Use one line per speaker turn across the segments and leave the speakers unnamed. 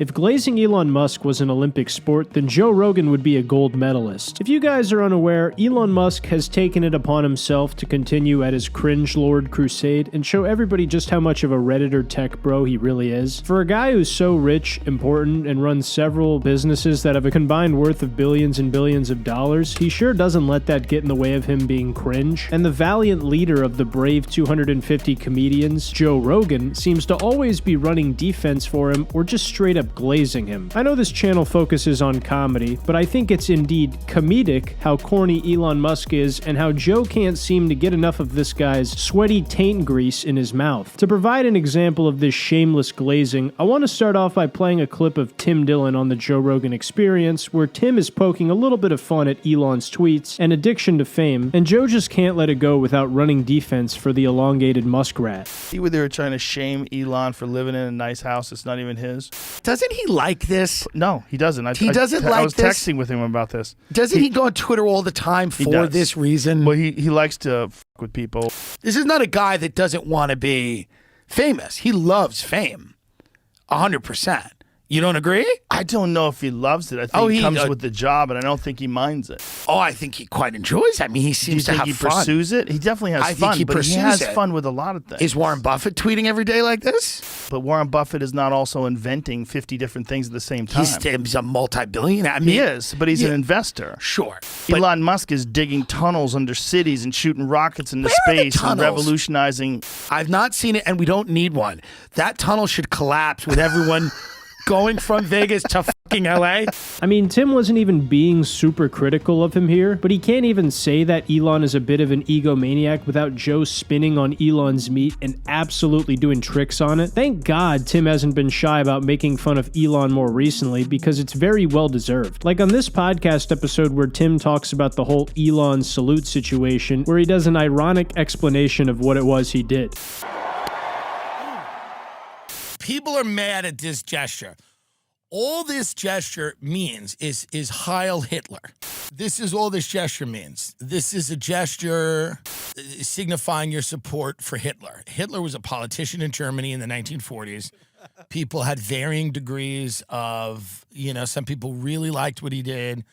If glazing Elon Musk was an Olympic sport, then Joe Rogan would be a gold medalist. If you guys are unaware, Elon Musk has taken it upon himself to continue at his cringe lord crusade and show everybody just how much of a Redditor tech bro he really is. For a guy who's so rich, important, and runs several businesses that have a combined worth of billions and billions of dollars, he sure doesn't let that get in the way of him being cringe. And the valiant leader of the brave 250 comedians, Joe Rogan, seems to always be running defense for him or just straight up glazing him. I know this channel focuses on comedy, but I think it's indeed comedic how corny Elon Musk is and how Joe can't seem to get enough of this guy's sweaty taint grease in his mouth. To provide an example of this shameless glazing, I want to start off by playing a clip of Tim Dillon on the Joe Rogan Experience, where Tim is poking a little bit of fun at Elon's tweets and addiction to fame, and Joe just can't let it go without running defense for the elongated muskrat.
See where they were trying to shame Elon for living in a nice house that's not even his?
Doesn't he like this?
No, he doesn't.
He doesn't like
I was
this?
texting with him about this.
Doesn't he go on Twitter all the time for this reason?
Well, he likes to f with people.
This is not a guy that doesn't want to be famous. He loves fame. 100%. You don't agree?
I don't know if he loves it. I think he comes with the job, and I don't think he minds it.
Oh, I think he quite enjoys it. I mean, he seems to have fun.
Do you think he pursues it? He definitely has fun, but he has fun with a lot of things.
Is Warren Buffett tweeting every day like this?
But Warren Buffett is not also inventing 50 different things at the same time.
He's a multi-billionaire. I mean,
he is, but he's an investor.
Sure.
Elon Musk is digging tunnels under cities and shooting rockets into space and revolutionizing.
I've not seen it, and we don't need one. That tunnel should collapse with everyone going from Vegas to fucking LA.
I mean, Tim wasn't even being super critical of him here, but he can't even say that Elon is a bit of an egomaniac without Joe spinning on Elon's meat and absolutely doing tricks on it. Thank God Tim hasn't been shy about making fun of Elon more recently, because it's very well deserved. Like on this podcast episode where Tim talks about the whole Elon salute situation, where he does an ironic explanation of what it was he did.
People are mad at this gesture. All this gesture means is Heil Hitler. This is all this gesture means. This is a gesture signifying your support for Hitler. Hitler was a politician in Germany in the 1940s. People had varying degrees of, some people really liked what he did.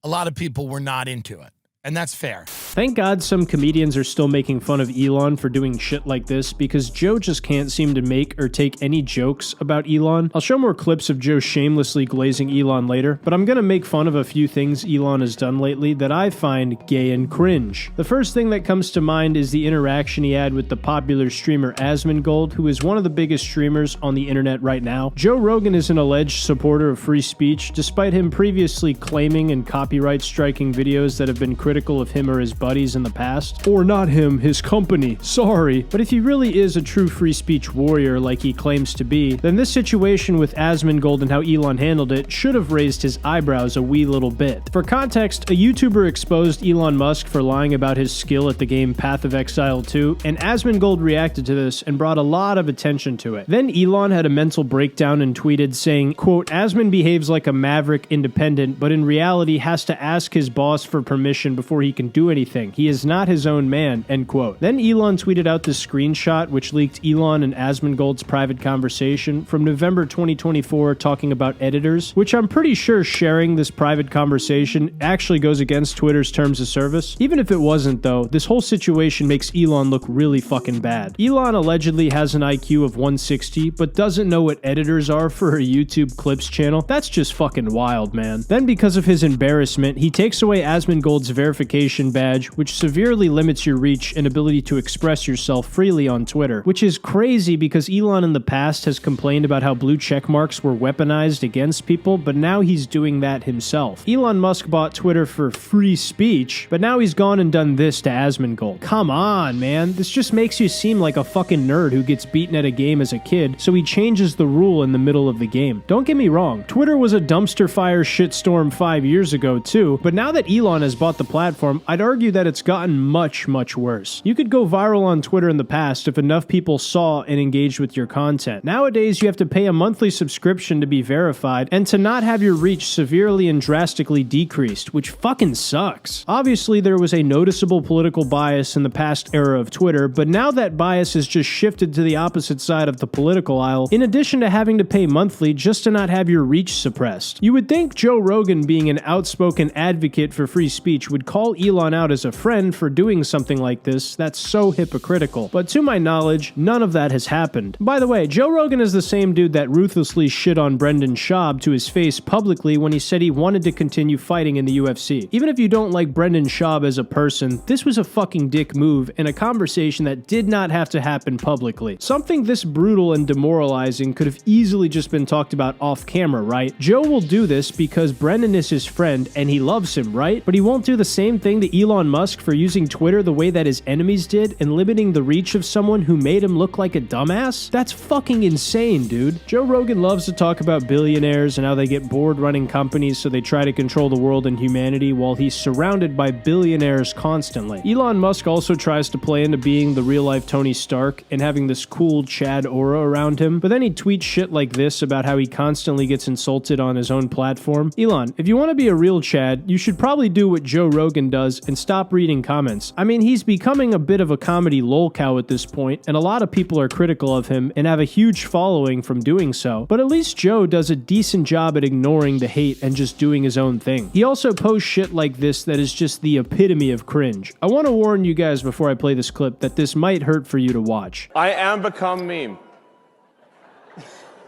A lot of people were not into it. And that's fair.
Thank God some comedians are still making fun of Elon for doing shit like this, because Joe just can't seem to make or take any jokes about Elon. I'll show more clips of Joe shamelessly glazing Elon later, but I'm gonna make fun of a few things Elon has done lately that I find gay and cringe. The first thing that comes to mind is the interaction he had with the popular streamer Asmongold, who is one of the biggest streamers on the internet right now. Joe Rogan is an alleged supporter of free speech, despite him previously claiming and copyright striking videos that have been critical of him or his buddies in the past. Or not him, his company. Sorry. But if he really is a true free speech warrior like he claims to be, then this situation with Asmongold and how Elon handled it should have raised his eyebrows a wee little bit. For context, a YouTuber exposed Elon Musk for lying about his skill at the game Path of Exile 2, and Asmongold reacted to this and brought a lot of attention to it. Then Elon had a mental breakdown and tweeted saying, quote, "Asmon behaves like a maverick independent, but in reality has to ask his boss for permission before he can do anything. He is not his own man," end quote. Then Elon tweeted out this screenshot which leaked Elon and Asmongold's private conversation from November 2024 talking about editors, which I'm pretty sure sharing this private conversation actually goes against Twitter's terms of service. Even if it wasn't though, this whole situation makes Elon look really fucking bad. Elon allegedly has an IQ of 160, but doesn't know what editors are for a YouTube clips channel. That's just fucking wild, man. Then because of his embarrassment, he takes away Asmongold's verification badge, which severely limits your reach and ability to express yourself freely on Twitter, which is crazy because Elon in the past has complained about how blue check marks were weaponized against people, but now he's doing that himself. Elon Musk bought Twitter for free speech, but now he's gone and done this to Asmongold. Come on, man. This just makes you seem like a fucking nerd who gets beaten at a game as a kid, so he changes the rule in the middle of the game. Don't get me wrong, Twitter was a dumpster fire shitstorm 5 years ago too, but now that Elon has bought the platform, platform, I'd argue that it's gotten much, much worse. You could go viral on Twitter in the past if enough people saw and engaged with your content. Nowadays, you have to pay a monthly subscription to be verified and to not have your reach severely and drastically decreased, which fucking sucks. Obviously, there was a noticeable political bias in the past era of Twitter, but now that bias has just shifted to the opposite side of the political aisle, in addition to having to pay monthly just to not have your reach suppressed. You would think Joe Rogan, being an outspoken advocate for free speech, would call Elon out as a friend for doing something like this. That's so hypocritical. But to my knowledge, none of that has happened. By the way, Joe Rogan is the same dude that ruthlessly shit on Brendan Schaub to his face publicly when he said he wanted to continue fighting in the UFC. Even if you don't like Brendan Schaub as a person, this was a fucking dick move and a conversation that did not have to happen publicly. Something this brutal and demoralizing could have easily just been talked about off camera, right? Joe will do this because Brendan is his friend and he loves him, right? But he won't do the same thing to Elon Musk for using Twitter the way that his enemies did and limiting the reach of someone who made him look like a dumbass? That's fucking insane, dude. Joe Rogan loves to talk about billionaires and how they get bored running companies, so they try to control the world and humanity while he's surrounded by billionaires constantly. Elon Musk also tries to play into being the real-life Tony Stark and having this cool Chad aura around him, but then he tweets shit like this about how he constantly gets insulted on his own platform. Elon, if you want to be a real Chad, you should probably do what Joe Rogan does and stop reading comments. I mean, he's becoming a bit of a comedy lolcow at this point, and a lot of people are critical of him and have a huge following from doing so, but at least Joe does a decent job at ignoring the hate and just doing his own thing. He also posts shit like this that is just the epitome of cringe. I want to warn you guys before I play this clip that this might hurt for you to watch.
I am become meme.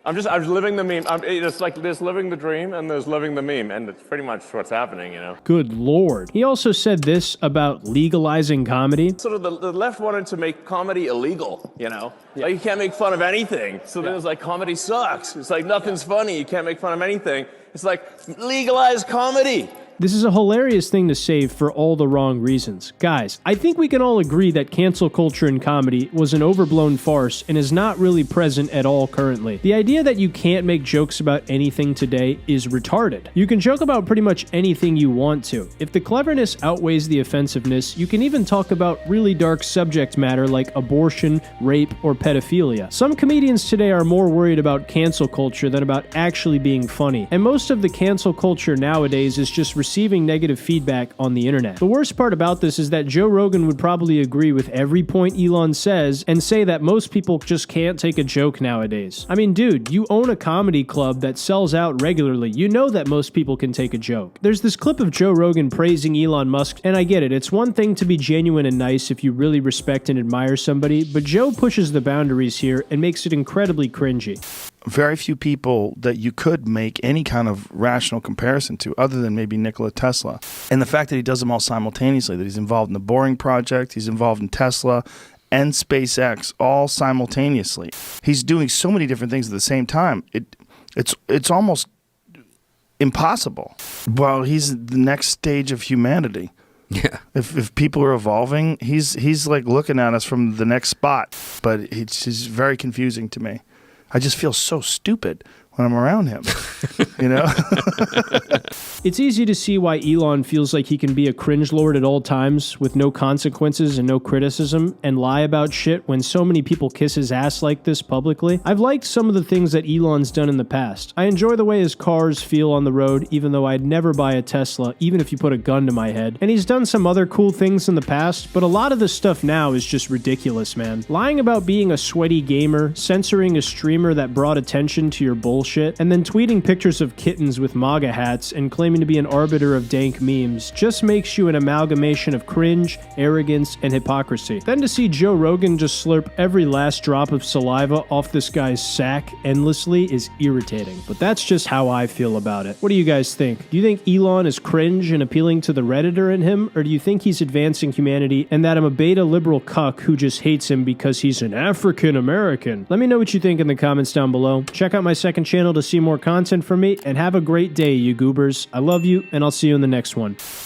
I'm living the meme. It's like there's living the dream and there's living the meme, and it's pretty much what's happening, you know?
Good lord. He also said this about legalizing comedy.
Sort of the left wanted to make comedy illegal, you know? Yeah. Like you can't make fun of anything. So then it's like comedy sucks. It's like nothing's funny. You can't make fun of anything. It's like legalize comedy.
This is a hilarious thing to say for all the wrong reasons. Guys, I think we can all agree that cancel culture in comedy was an overblown farce and is not really present at all currently. The idea that you can't make jokes about anything today is retarded. You can joke about pretty much anything you want to. If the cleverness outweighs the offensiveness, you can even talk about really dark subject matter like abortion, rape, or pedophilia. Some comedians today are more worried about cancel culture than about actually being funny, and most of the cancel culture nowadays is just receiving negative feedback on the internet. The worst part about this is that Joe Rogan would probably agree with every point Elon says and say that most people just can't take a joke nowadays. I mean, dude, you own a comedy club that sells out regularly. You know that most people can take a joke. There's this clip of Joe Rogan praising Elon Musk, and I get it. It's one thing to be genuine and nice if you really respect and admire somebody, but Joe pushes the boundaries here and makes it incredibly cringy.
Very few people that you could make any kind of rational comparison to other than maybe Nikola Tesla. And the fact that he does them all simultaneously, that he's involved in the Boring Project, he's involved in Tesla and SpaceX all simultaneously. He's doing so many different things at the same time. It's almost impossible. Well, he's the next stage of humanity. Yeah. If people are evolving, he's like looking at us from the next spot. But it's very confusing to me. I just feel so stupid when I'm around him, you know?
It's easy to see why Elon feels like he can be a cringe lord at all times with no consequences and no criticism and lie about shit when so many people kiss his ass like this publicly. I've liked some of the things that Elon's done in the past. I enjoy the way his cars feel on the road, even though I'd never buy a Tesla, even if you put a gun to my head. And he's done some other cool things in the past, but a lot of the stuff now is just ridiculous, man. Lying about being a sweaty gamer, censoring a streamer that brought attention to your bullshit, and then tweeting pictures of kittens with MAGA hats and claiming to be an arbiter of dank memes just makes you an amalgamation of cringe, arrogance, and hypocrisy. Then to see Joe Rogan just slurp every last drop of saliva off this guy's sack endlessly is irritating. But that's just how I feel about it. What do you guys think? Do you think Elon is cringe and appealing to the Redditor in him, or do you think he's advancing humanity and that I'm a beta liberal cuck who just hates him because he's an African American? Let me know what you think in the comments down below. Check out my second channel to see more content from me, and have a great day, you goobers. I love you, and I'll see you in the next one.